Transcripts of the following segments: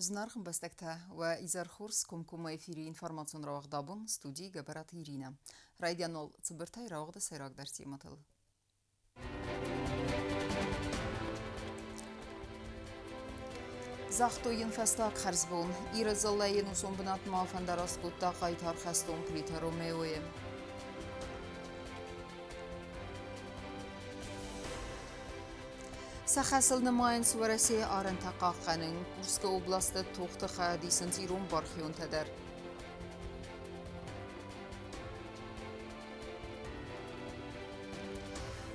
Знархм бастакта ва изархурс кумкума эфири информацион равагдабун студии габарат Ирина. Радианол цыбыртай равгда сайрак дарси матыл. Захтоин фестак харзбун. Ирзаллайен усумбнат мафандарас гутта қайтар хастун плита Ромеоем. Сахасыл намайын суараси арын тақаққанын Курска областы тоқты қадисын зирун бархион тадар.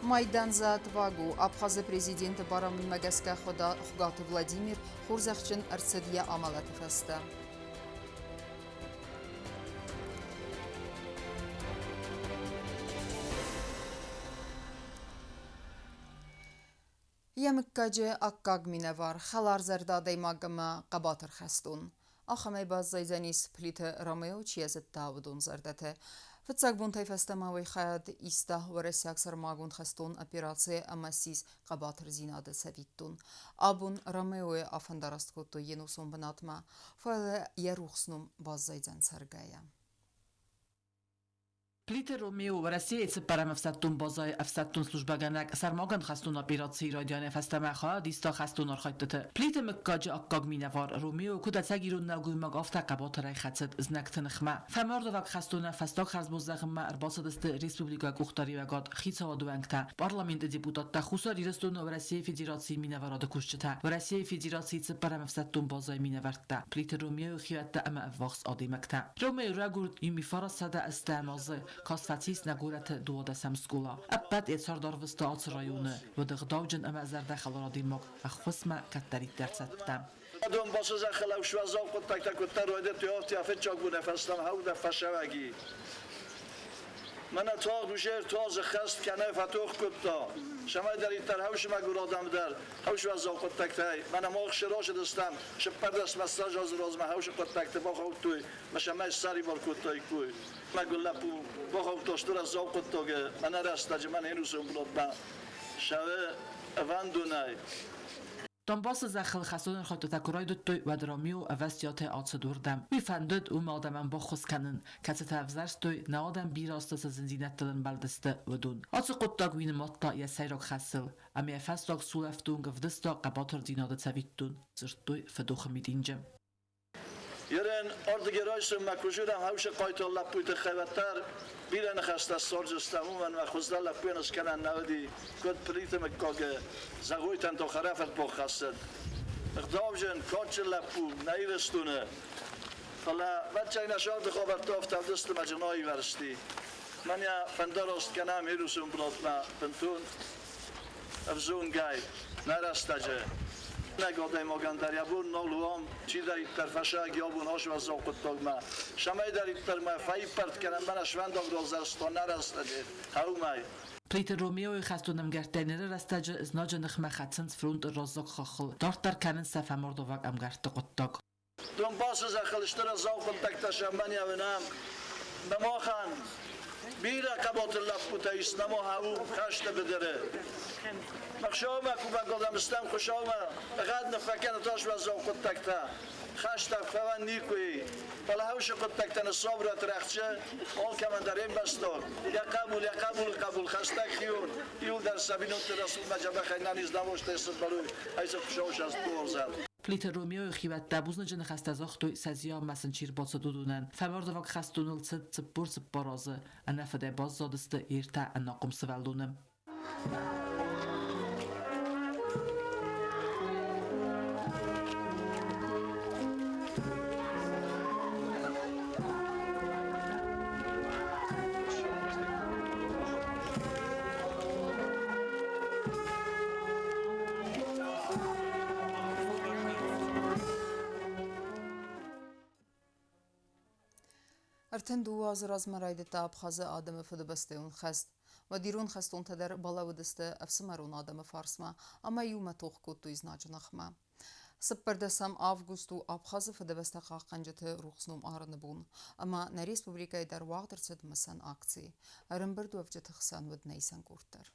Майдан за отвагу. Абхазы президенті Барамын Магаска Хугаты Владимир Хурзахчин Арцадия амалаты фаста. Ямыккаджи аккаг минавар, халар зардадай магама қабатыр хастун. Ахамай баз зайзанис плита Ромео чиязет давудун зардате. Фыцак бун тайфастамавай хаяд иста варасяк сармагун хастун операция амасис қабатыр зинады савиттун. Абун Ромео афандарасткуту енусун банатма, файлы ярухснум баз зайзан саргая. Плита Ромео в России цепарам афсаттун базай афсаттун службаганак сармаган хастун операции радиане фастамаха диста хастун архайтты. Плита меккаджи аккаг минавар Ромео куда цагирун нагуймаг афта қабатырай хацет знактынхма. Фамардовак хастуна фастак харзбоздагма арбасадысты республика кухтари вагад хитсавадуангта. Парламент депутатта хусари растун в России Федерации минаварада кушчата. В России Федерации цепарам афсаттун базай минаварта. Плита Ромео хиатта ама аввахс адимакта. Ромео рагурд юми фарасада استعمازه کاسفتیس نگورت دوده سمسکولا. ابد اتساردار وستاعت رایونه و دغداوجن اما از داخل را دیمک اخوسم کتری درصدتم. دون باشه زخلا و شوازا و تک تک کتر رویده تویافتی افت چاک بونه فستم هاو دفشوگی. من تاق دوشیر تاز خست کنه فتوخ کتا. شما داری تر هوش مگور آدم در هوش و زاق تک تای من ماخ شراش دستم شپر دست مساج از روز ما هوش تک تا باخو توی و شما سری بار کتای کوی مگول لپو باخو توستر از زاق تاگه من راست من اینو سوملات با شوا اواندونای دنباس زخل خسون خاطر تکرای دوتوی و درامیو اوستیات آتسدوردم. میفندد او مادمم با خس کنن کسی تفزرست توی نادم بیراسته زنزینت دلن بلدسته و دون. آت قطع وین مطلع یا سیرک خسل. اما افستاق سولفتون گفدستا قباتر دیناده تویتون زرتوی فدوخ میدینجم. یرن اردگرایشم مکوجورم هوش قایت الله پویت خواتر بیرن خسته سرجستم و خودل لپینش کنن نودی کد پلیتم کاگه زغویتن تا خرافت با خستد اقدامجن کاچ لپو نیرستونه حالا بچه نشاد خبر تافت دست مجنایی ورستی من یا فندرست کنم هیروسم بلاتنا پنتون افزون گای نرستجه نگاده ماگان در یابون نالوام چی دارید در فشاگ یابون هاش و زاقت داغما شمای دارید در ما فای پرت کنم من اشوند آگ روزرستان نرستده هاومای پلیت رومیو خستونم گرتنر رستاج از ناج نخمه خطنس فرونت رازق خاخل دارت در کنن سفه مردوک ام گرت قطاق دون باس زخلشتر زاقت تکتشم من یاونم بماخن بیره کبات لپوت ایست نما هاو خشت بدره مخشومه کوبا قدم استم خوشومه بقد نفکن تاش و زاقت تکتا خشت فوان نیکوی بالا هاوش قد تکتن صبر ترخچه آل که من در این بستار یا قبول خستک خیون یول در سبینوت رسول مجبه خیلی نیز نموشت ایست بروی ایست خوشوش از دور زد پلیت رومیو خیوت دبوزن جن خست از اختوی سازیا مسنچیر باز دودونن فمردوک خستونل صد برز برازه انفده باز زادست ایرتا اناقم سوالدونم ارتن دو از راز مرایده تا ابخازه آدم فدبسته اون خست و دیرون خستون تدر بالا ودسته افسمرون آدم فارسما اما یوم توخ کتو ازناج نخما سپردسم августу ابخازه فدبسته قاقنجت روخسنوم آرن بون اما نه республикای در واقع درصد مسن акции ارنبردو افجت خسان ود نیسان گورتر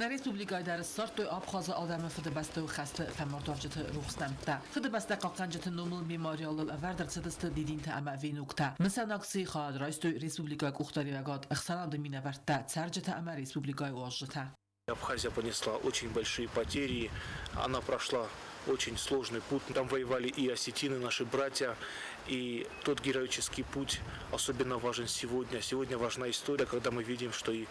Na Respublikaya Dərissartoy Abxazı adamı fıdıbəstə xəstə fəmordavcıtı ruxsnəmtdə. Fıdıbəstə qalqancıtı numul memorialıl əvərdərçıdıstı didintə əməvi nüqtə. Məsənaksi xad raystoy Respublikaya Quxtariyagad əxsanadı minəvərtdə çərcıtə əmə Respublikaya uajıtə. Абхазия понесла очень большие потери, она прошла очень сложный путь. Там воевали и осетины, наши братья, и тот героический путь особенно важен сегодня. Сегодня важна история, когда мы видим, что и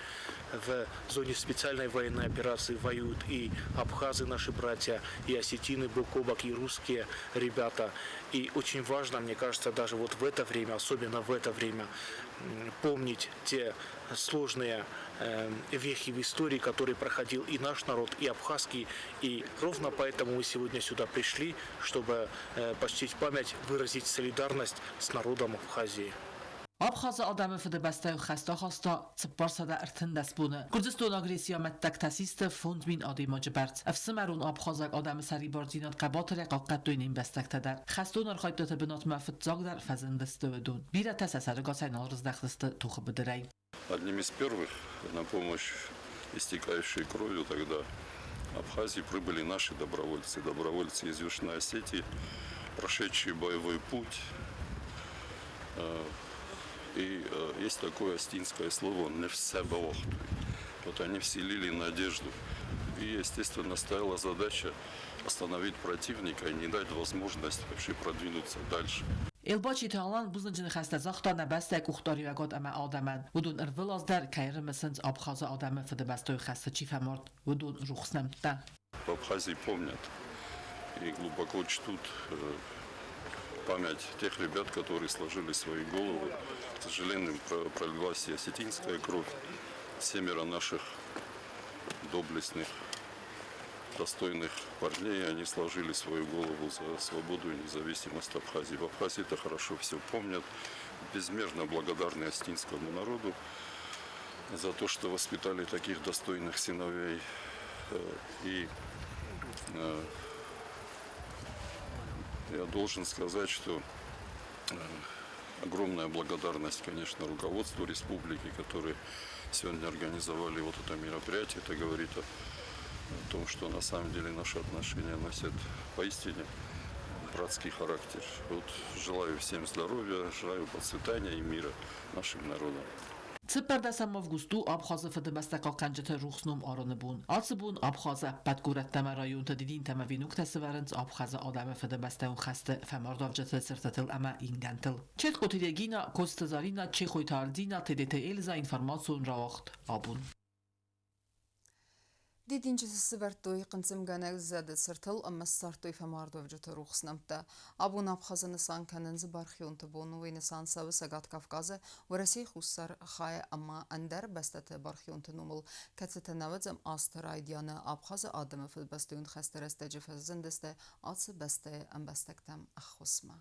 в зоне специальной военной операции воюют и абхазы, наши братья, и осетины бок о бок, и русские ребята. И очень важно, мне кажется, даже вот в это время, особенно в это время, помнить те сложные вехи в истории, которые проходил и наш народ, и абхазский. И ровно поэтому мы сегодня сюда пришли, чтобы почтить память, выразить солидарность с народом Абхазии. Abxazı adamı fıdıbəstə xəstə xasta çıpparsada ərtindəs bunu. Kürdistan agresiyaməttək təsistə fond min adımacı bərt. Əfsəmərun Abxazaq adamı səribarcinat qəbatırə qalqət döyünün bəstəktədər. Xəstun arxaytdatı binat məfıdzaqdar fəzindəstə ödün. Bir ətəs əsəri qasayın alırızdəxdəstə tuxu büdürəy. Одним из первых на помощь истекающей кровью тогда Абхазии прибыли наши добровольцы из Южной Осетии, прошедшие боевой путь. И есть такое астинское слово «нефсебаохтуй». Вот они вселили надежду. И, естественно, стояла задача остановить противника и не дать возможность вообще продвинуться дальше. Elbaçı alan buzuncu xəstəzaqda nəbəstək uxtariyagad əmə adamən. Udun ırvılazdar kayırmısınc Abxazı adamı fıdıbəstəy xəstəçi fəmord. Udun ruxsnəmtdə. В Абхазии помнят и глубоко чтут память тех ребят, которые сложили свои головы. К сожалению, пролилась и осетинская кровь. 7 наших доблестных, достойных парней, они сложили свою голову за свободу и независимость Абхазии. В Абхазии это хорошо все помнят. Безмерно благодарны осетинскому народу за то, что воспитали таких достойных сыновей. И я должен сказать, что огромная благодарность, конечно, руководству республики, которые сегодня организовали вот это мероприятие. Это говорит о том, что на самом деле наши отношения носят поистине братский характер. Вот желаю всем здоровья, желаю процветания и мира нашим народам. Çıppərdəsən mavgustu Abxazı fıdıbəstə qalqancıtı ruxsnum arını bun. Atsı bun Abxazı bədqurətdəmə rayonta didin təməvi nüqtəsi vərənc Abxazı adamı fıdıbəstəun xəstə fəmardavcıtı sırtətıl əmə ingəntil. Çet qotiregina, kostazarina, çekoytardina, TDT Elza informasyon ravaxt abun. Didinci Svertoy qınцымганэг зәді сыртыл әмі сартой фәмардовжыты руқсынамды. Абун Абхазыны санканын зыбархионты бону вейнысан савы Сагат Кавказы варасей хуссар хая әмі әндер бәстәті бархионты нумыл. Кәтсеті навыдзым астыр айдияны Абхазы адымы філбәстіуін қәстірәстәжі фәзіндісті атсы бәсті әмбәстәктәм әххосма.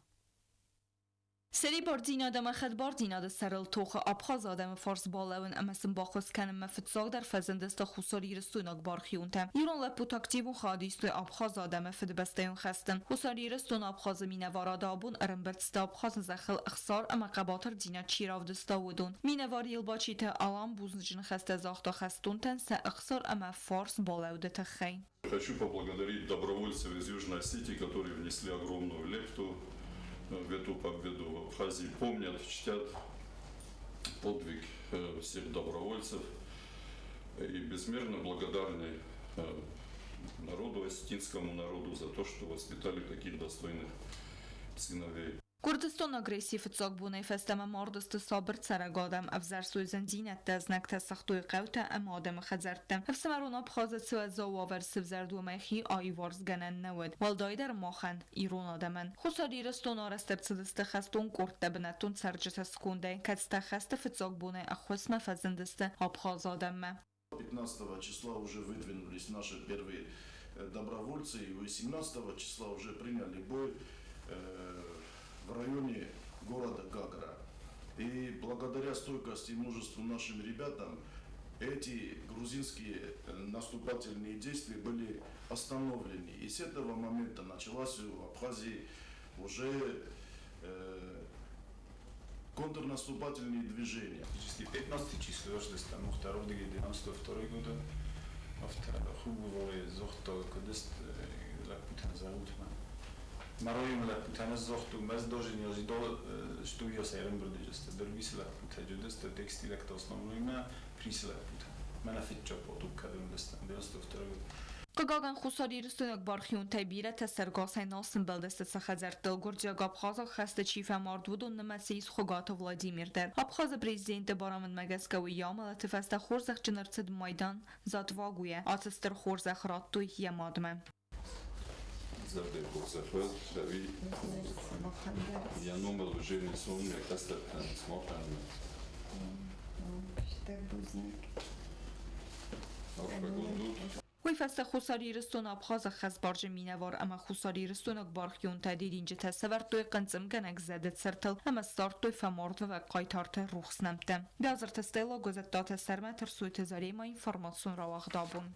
سری باردین آدم خد باردین آد سرال توخ آبخاز آدم فارس بالاون امسن باخوز کنم مفتزاق در فزندست خساری رستوناک بارخیونتم ایران لپو تاکتیبون خادیست آبخاز آدم فد بستیون خستن خساری رستون آبخاز مینوارا دابون ارنبرتست آبخاز زخل اخسار اما قباطر دینا چیراو دستاودون مینواری الباچی تا آلام بوزنجن خست زاختا خستون تن سا اخسار اما فارس بالاوده تخین. Хочу поблагодарить добровольцев из Южной Осетии, которые внесли огромную лепту в эту победу. В Абхазии помнят, чтят подвиг всех добровольцев и безмерно благодарны народу, осетинскому народу за то, что воспитали таких достойных сыновей. Kürdistan agresiv tsaqbunay festama mardist sabr saragadam afzar sözendinət təznak təsaxtoy qawta amadam xazartam afsamaron abxazat suazawaver sivzardu məxi ayvars ganan nawad waldayder maxan iron adaman xusari raston arastabsidist xaston kurtabnatun sarjata skunday katsta xasta tsaqbunay axosma fazindist abxaz adamma 15 числа уже выдвинулись наши первые добровольцы, и 18 числа уже приняли бой в районе города Гагра. И благодаря стойкости и мужеству нашим ребятам эти грузинские наступательные действия были остановлены. И с этого момента началась в Абхазии уже контрнаступательные движения. 15 число 92 года افترض خوبه زخت کدست لپوتن زود من مرایم لپوتن زخت و مز داشت نیازی دال شتویا سیرم برده جست در بیس لپوتن جدست تکستیل که تصنیم نه پریس لپوتن من افت جا پاتوب کردم دستم درست افترض Кагаgan хусари рыстунок бархиун тайбира тасаргасай насым белдесте сахазертыл Гурджаг Абхаза хасты чифа мардвудун намасис хугата Владимирдер. Абхаза президенты барамын магаскавы ямала тифаста хорзах чынарцид майдан затвагуя. Ацыстыр хорзах раттуй ямадме. Завжди Бог захват, дави. Я номер лужини сон, як тастертен смокан. وی فست خساری رستون ابخاز خزبارج مینوار اما خساری رستونک بارخیون تدید اینجا تصور توی قنزم گنک زدت سرتل اما سارت توی فمارد و قایتارت روخس نمته. بیازر تستیلا گذت دات سرمه ترسوی تزاری ما اینفرماسون را واخدابون.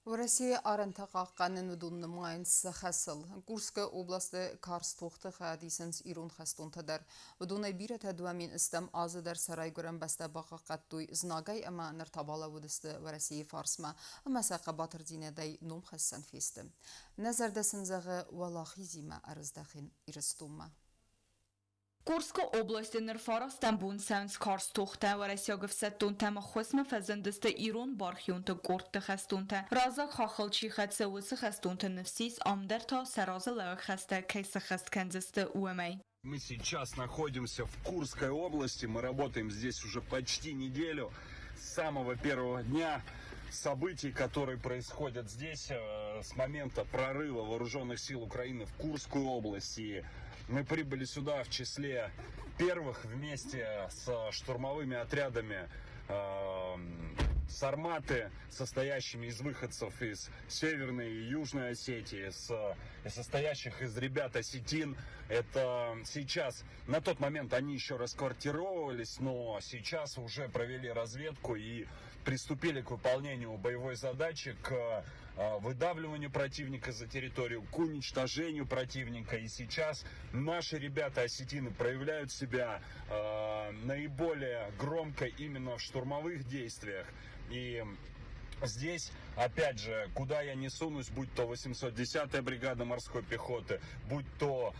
В России арантаqa qanunudun Mainz xasıl. Kurska oblasti Karstoxta xadisens İrun xastuntadır. Vdunay birata duamin istem azadar saray gören basta baqa qattuy znagay ama nirtabala vudiste v России farsma ama saqa batır dineday num xassan festim. Nazardasin zağı valaxi zima arzdaxin iristumma. Курска области нерфарастан бун саунс Карстохта ва Россиягов саттунта махосма фазандыста Ирун бархиунта горта хастунта раза хахалчи хатса усы хастунта нефсис амдар та сараза ла хаста кайса хаст канзаста уэмай. Мы сейчас находимся в Курской области, мы работаем здесь уже почти неделю, с самого первого дня событий, которые происходят здесь, с момента прорыва вооруженных сил Украины в Курскую область. И мы прибыли сюда в числе первых вместе с штурмовыми отрядами Сарматы, состоящими из выходцев из Северной и Южной Осетии, состоящих из ребят осетин. Это сейчас, на тот момент они еще расквартировывались, но сейчас уже провели разведку и приступили к выполнению боевой задачи, к выдавливанию противника за территорию, к уничтожению противника. И сейчас наши ребята осетины проявляют себя наиболее громко именно в штурмовых действиях. И здесь, опять же, куда я не сунусь, будь то 810-я бригада морской пехоты, будь то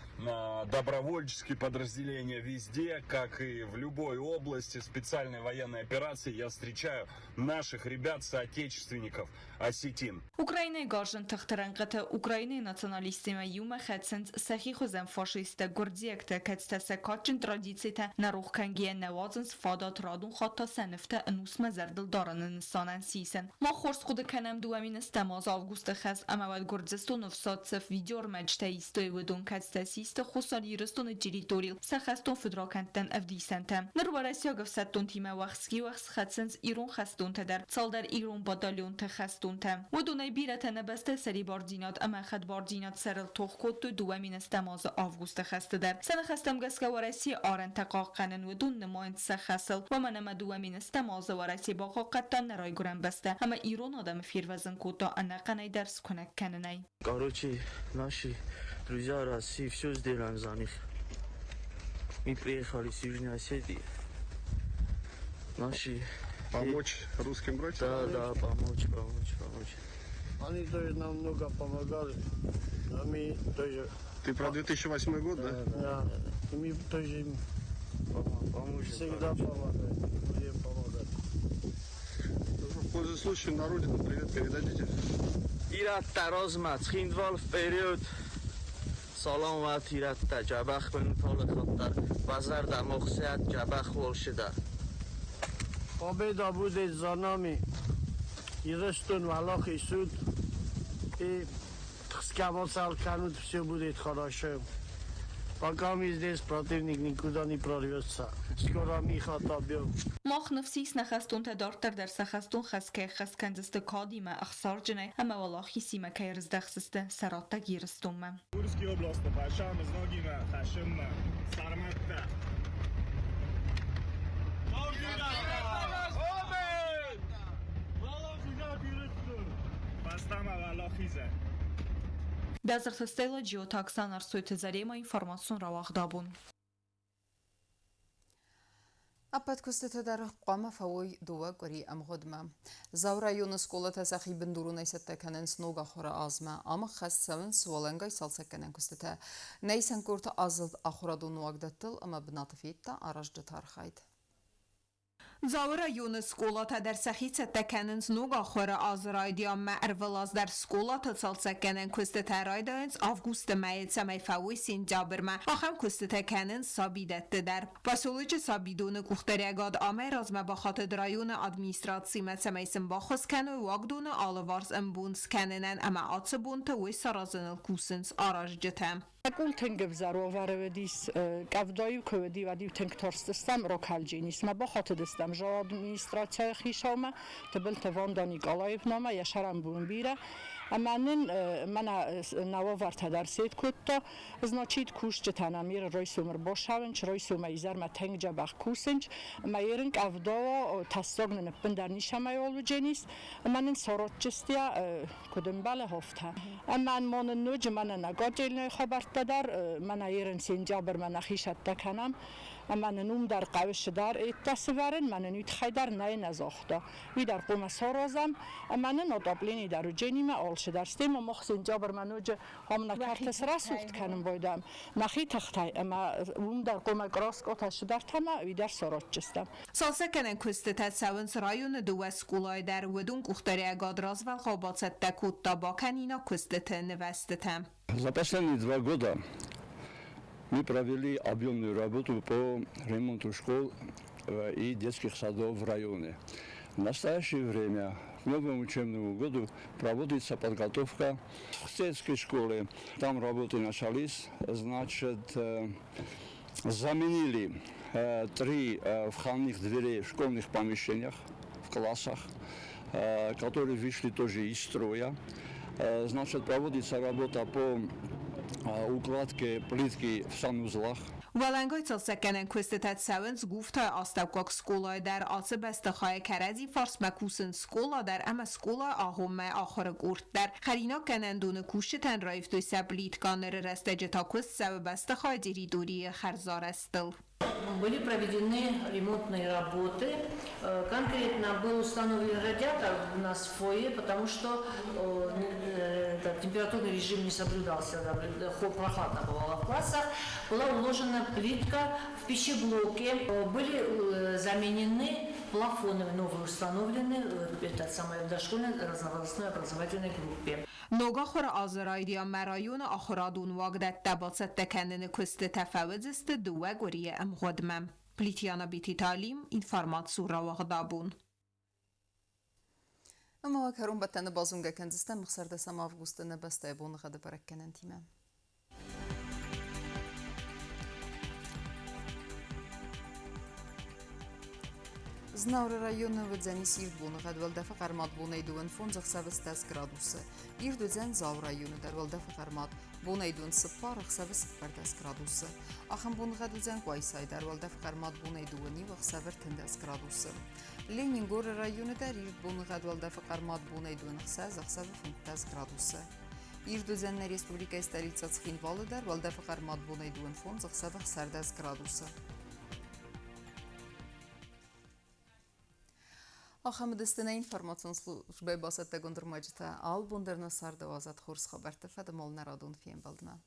добровольческие подразделения, везде, как и в любой области специальной военной операции, я встречаю наших ребят, соотечественников, осетин. Украина гажен тахтаранката Украины националистима юма хатсенс сахихузем фашиста гордиекта катстаса качен традицията на рухкангия навазенс фадат радун хата сенфта انوس مزردل دارن نسانن سیسن ما خورس خود کنم دوامین استماز آوگوست خز امواد گردزستون افساد سف ویدیور مجته ایستوی ودون کتستا سیست خساری رستون جریتوریل سخستون فدراکندن افدیسنتم نروارسی آگف ستون تیم وخسکی وخس خدسنز ایرون خستون تدر سال در ایرون بادالیون تخستون تم ودونای بیرت نبسته سری باردینات اما خد باردینات سرل توخ کد دوامین استماز آوگوست خسته در سن خستم گسکه ورسی آرن تقاقنن ودون نمایند سخسل و من دوامین استماز ورسی باقا قطن نرای گرن بسته اما ایران آدم фирвазан куто анаканай дарс конек кананай. Короче, наши друзья России все сделаем за них. Мы приехали с Южной Осетии. Наши... Помочь русским братьям? Да, помочь. Они тоже нам много помогали. А мы тоже... Ты про 2008 год, да? Да. И мы тоже им поможем. Всегда помогаем. Будем помогать. Пользуясь случаем, на родину привет передадите. Iratta rozmat, khindval period. Salom va iratta jabakh ben tol khatar. Bazar da mokhsiyat jabakh bolshida. Победа будет за нами. И растун валахи суд. И скавоцал канут, все будет хорошо. Пока мы здесь, противник никуда не прорвется. Скоро мы их отобьем. ماخ نفسیس نخستون تدارتر در سخستون خسکه خسکندست کادیمه اخسار جنه اما والاخی سیمه که رزدخسسته سراتا گیرستومه Курской области пашам с ногими хашим сарматта. Бастама валахиза. Дазар стела Джиотаксан арсуйт зарема информацион равах дабун. أبد كستة در قام فوي دوا قري أم غدمة زورا يونس قولة تساخي بندورو نيسته كنن سنوغا خورا آزمة أما خس سون سوالنغاي سالسة كنن كستة نيسن كورت أزد أخورا دو نواغدتل أما بناطفيتا أراج دتار خايد زاورا یون سکولات در سخیت تکننز نوگا خور آزرایدیا معرفلاز در سکولات سالسکنن کست ترایدانز آفگوست مایل سمی فویسین جابرما آخم کست تکننز سابیدت در پاسولوچ سابیدون گوختریگاد آمیراز مباخات درایون ادمیستراتسیمت سمیسن باخوز کنو واگدون آلوارز امبونس کننن اما آتسبونت وی سرازنل کوسنس آراج جتم Акул тенгев заровароведис кавдою коведи вади тенгторстам рокалджинис ма бахатдстам жо администрация хишома тебл таванда Николаевнама яшарам бумбира аманен мана навоварта дар сет кутто значит кушчетана мир ройсумр бошавенч ройсума изарма тенгжабах кусенч маерин кавдо тассогнен пендарнишама олудженис аманен соротчестия кодембале хофта аман монен нуж мана нагоджелне хабар در من ایران سنجابر من خیشت کنم من نوم در قوش در تصورن من نیت خیدر نه نزاخته وی در قوم سرازم من نادابلینی در جنیم آلش در استیم مخ سنجابر منوج هم نکرت سرسوت کنم بودم نخی تختی اما اون در قوم گراس آتش در تما وی در سرات جستم سالسه کنن کستت سوانس رایون دو اسکولای در ودون گختری اگادراز و خوابات تکوت تا با کنینا کستت نوستتم За последние 2 года мы провели объемную работу по ремонту школ и детских садов в районе. В настоящее время, к новому учебному году, проводится подготовка к сельской школе. Там работы начались, значит, заменили 3 входных дверей в школьных помещениях, в классах, которые вышли тоже из строя. Значит, проводится работа по укладке плитки в санузлах. ولنگای سالسکنن کستت سوانس گفت های آستوکاک سکولای در آسه بستخای کرزی فارس مکوسن سکولا در اما سکولا آهومه آخر گورت در خرینا کنن دون کوشتن رایفتوی سبلیت کانر رستجه تا کست سو بستخای دیری دوری خرزار استل. Были проведены ремонтные работы. Конкретно был установлен радиатор у нас в фойе, потому что температурный режим не соблюдался, прохладно бывало в классах. Была уложена плитка в пищеблоке. Были заменены плафоны, новые установлены в дошкольной разновозрастной образовательной группе. نوگا خور آزرایدیا مرایون آخرادون واگدت دباست تکنن کست تفاوز است دوه گوری ام خودمم. پلیتیانا بیتی تعلیم اینفارمات سورا واغدابون. اما وکرون بطن بازونگه کنزستن مخصرده سماف گوستن بسته بون غده برکنن تیمم. Знаура района выдзани сирт буны гадвалдафа қармат бунайдуын фон зақсавыз 10 градусы. Ирдудзен зау районы дарвалдафа қармат бунайдуын сыппар ақсавыз 10 градусы. Ахын буны гадвалдзен қуайсай дарвалдафа қармат бунайдуыни вақсавыр 10 градусы. Ленингоры районы дар ирд буны гадвалдафа қармат бунайдуын ақсавыз 10 градусы. Ирдудзен республика столица Цхинвалы дарвалдафа қармат бунайдуын фон зақсавыз 10 градусы. آخام دستنه اینفارماسیون службы басатта гондырмачта ал бундерна сарда азат хорс хабарта фадамол нарадун фем балдма